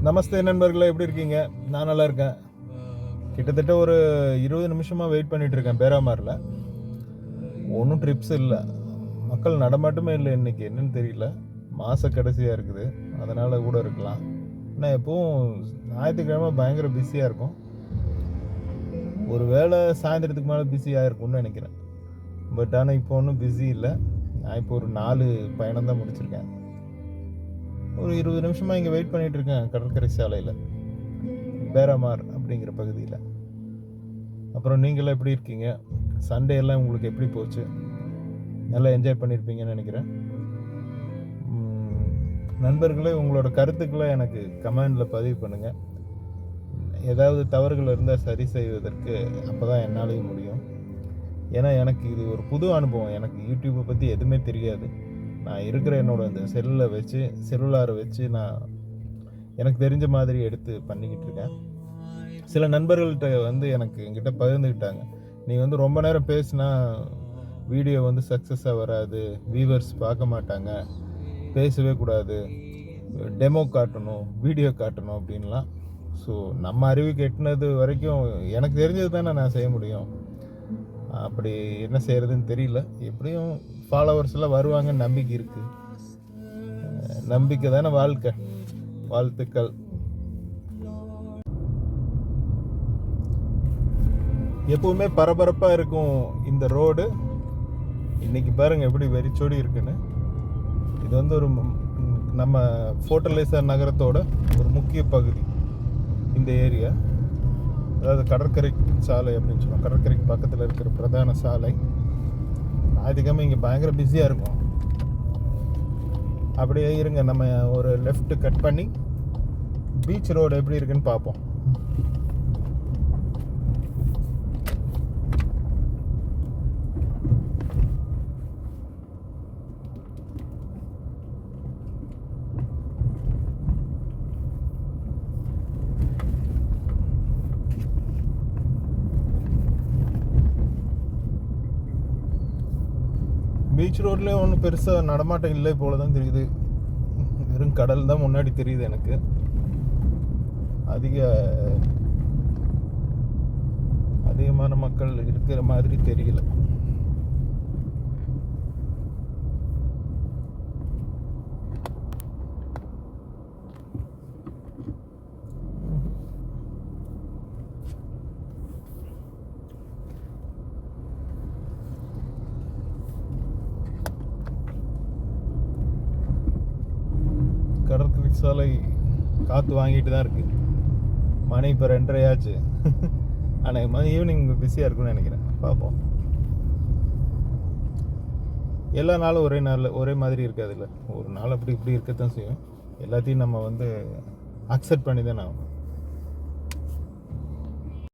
நமஸ்தே நண்பர்களே, எப்படி இருக்கீங்க? நான் நல்லா இருக்கேன். கிட்டத்தட்ட ஒரு 20 நிமிஷமாக வெயிட் பண்ணிட்டு இருக்கேன் பேராமாரில். ஒன்றும் ட்ரிப்ஸ் இல்லை, மக்கள் நடமாட்டமே இல்லை. இன்னைக்கு என்னன்னு தெரியல, மாத கடைசியாக இருக்குது, அதனால் கூட இருக்கலாம். ஆனால் எப்பவும் ஞாயிற்றுக்கிழமை பயங்கர பிஸியாக இருக்கும். ஒரு வேளை சாயந்தரத்துக்கு மேலே பிஸியாக இருக்கும்னு நினைக்கிறேன். பட் ஆனால் இப்போ ஒன்றும் பிஸி இல்லை. நான் இப்போ ஒரு 4 பயணம் தான் முடிச்சிருக்கேன். ஒரு 20 நிமிஷமாக இங்கே வெயிட் பண்ணிகிட்டு இருக்கேன் கடற்கரை சாலையில், பேராமார் அப்படிங்கிற பகுதியில். அப்புறம் நீங்களாம் எப்படி இருக்கீங்க? சண்டே எல்லாம் உங்களுக்கு எப்படி போச்சு? நல்லா என்ஜாய் பண்ணியிருப்பீங்கன்னு நினைக்கிறேன். நண்பர்களே, உங்களோட கருத்துக்களை எனக்கு கமெண்டில் பதிவு பண்ணுங்கள். ஏதாவது தவறுகள் இருந்தால் சரி செய்வதற்கு அப்போ தான் என்னாலேயும் முடியும். ஏன்னா எனக்கு இது ஒரு புது அனுபவம். எனக்கு யூடியூப்பை பற்றி எதுவுமே தெரியாது. நான் இருக்கிற என்னோடய இந்த செல்லுலாரை வச்சு நான் எனக்கு தெரிஞ்ச மாதிரி எடுத்து பண்ணிக்கிட்டு இருக்கேன். சில நண்பர்கள்ட்ட என்கிட்ட பகிர்ந்துக்கிட்டாங்க, நீ ரொம்ப நேரம் பேசினா வீடியோ சக்ஸஸாக வராது, வியூவர்ஸ் பார்க்க மாட்டாங்க, பேசவே கூடாது, டெமோ காட்டணும், வீடியோ காட்டணும் அப்படின்லாம். ஸோ நம்ம அறிவுக்கு எட்டினது வரைக்கும் எனக்கு தெரிஞ்சது தானே நான் செய்ய முடியும். அப்படி என்ன செய்கிறதுன்னு தெரியல. எப்படியும் ஃபாலோவர்ஸ் எல்லாம் வருவாங்கன்னு நம்பிக்கை இருக்குது. நம்பிக்கை தானே வாழ்க்கை. வாழ்த்துக்கள். எப்பவுமே பரபரப்பாக இருக்கும் இந்த ரோடு. இன்னைக்கு பாருங்கள் எப்படி வெறிச்சோடி இருக்குன்னு. இது ஒரு நம்ம ஃபோர்ட்டலைசர் நகரத்தோட ஒரு முக்கிய பகுதி இந்த ஏரியா. அதாவது கடற்கரை சாலை அப்படின்னு சொல்லுவோம். கடற்கரைக்கு பக்கத்தில் இருக்கிற பிரதான சாலை. ஞாயிற்றுக்கிழமை இங்கே பயங்கர பிஸியாக இருக்கும். அப்படியே இருங்க, நம்ம ஒரு லெஃப்ட் கட் பண்ணி பீச் ரோடு எப்படி இருக்குன்னு பார்ப்போம். பீச் ரோட்லேயே ஒன்றும் பெருசாக நடமாட்டம் இல்லை போல தான் தெரியுது. வெறும் கடல் தான் முன்னாடி தெரியுது எனக்கு. அதிகமான மக்கள் இருக்கிற மாதிரி தெரியல. கடற்கரை சாலை காற்று வாங்கிட்டு தான் இருக்குது. மணி இப்போ 2:30 ஆச்சு. ஆனால் ஈவினிங் பிஸியாக இருக்குன்னு நினைக்கிறேன். பார்ப்போம். எல்லா நாளும் ஒரே மாதிரி இருக்காது இல்லை. ஒரு நாள் அப்படி இப்படி இருக்கத்தான் செய்யும். எல்லாத்தையும் நம்ம அக்செப்ட் பண்ணி தான் ஆகும்.